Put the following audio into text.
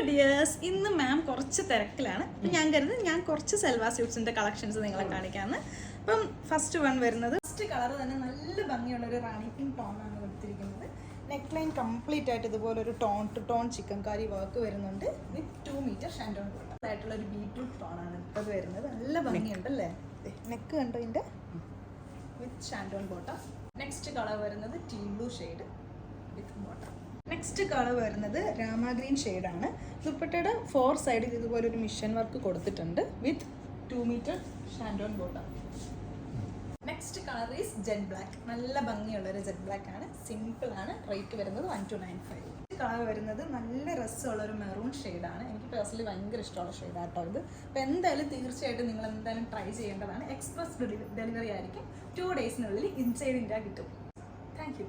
Dears, ഇന്ന് മാം കുറച്ച് തിരക്കിലാണ്. അപ്പം ഞാൻ കരുതുന്നത് ഞാൻ കുറച്ച് സെൽവാ സ്യൂട്ട്സിൻ്റെ കളക്ഷൻസ് നിങ്ങളെ കാണിക്കാമെന്ന്. അപ്പം ഫസ്റ്റ് വൺ വരുന്നത് ഫസ്റ്റ് കളർ തന്നെ നല്ല ഭംഗിയുള്ളൊരു റാണി പിങ്ക് ടോണാണ് കൊടുത്തിരിക്കുന്നത്. നെക്ക് ലൈൻ കംപ്ലീറ്റ് ആയിട്ട് ഇതുപോലെ ഒരു tone to tone chikankari work വരുന്നുണ്ട് വിത്ത് 2 മീറ്റർ ഷാൻഡോൺ ആയിട്ടുള്ള ഒരു ബീറ്റ്റൂട്ട് ടോണാണ് അത് വരുന്നത്. നല്ല ഭംഗിയുണ്ട് അല്ലേ? നെക്ക് കണ്ടോ ഇതിൻ്റെ with shantoon bottom. Next colour വരുന്നത് tea blue shade with bottom. Next colour വരുന്നത് രാമ ഗ്രീൻ ഷെയ്ഡാണ്. ദുപ്പട്ടയുടെ 4 സൈഡിൽ ഇതുപോലെ ഒരു മിഷൻ വർക്ക് കൊടുത്തിട്ടുണ്ട് വിത്ത് 2 മീറ്റർ ഷാൻഡോൺ bottom. Next colour is jet black. നല്ല ഭംഗിയുള്ളൊരു ജെറ്റ് ബ്ലാക്ക് ആണ്, സിമ്പിൾ ആണ്. റേറ്റ് വരുന്നത് 1295. കളർ വരുന്നത് നല്ല രസമുള്ളൊരു മെറൂൺ ഷെയ്ഡാണ്. എനിക്ക് പേഴ്സണലി ഭയങ്കര ഇഷ്ടമുള്ള ഷെയ്ഡാട്ടോ ഇത്. അപ്പോൾ എന്തായാലും തീർച്ചയായിട്ടും നിങ്ങൾ എന്തായാലും ട്രൈ ചെയ്യേണ്ടതാണ്. എക്സ്പ്രസ് ഡെലിവറി ആയിരിക്കും. 2 ഡേയ്സിനുള്ളിൽ ഇൻസൈഡ് ഇന്ത്യ കിട്ടും. Thank you.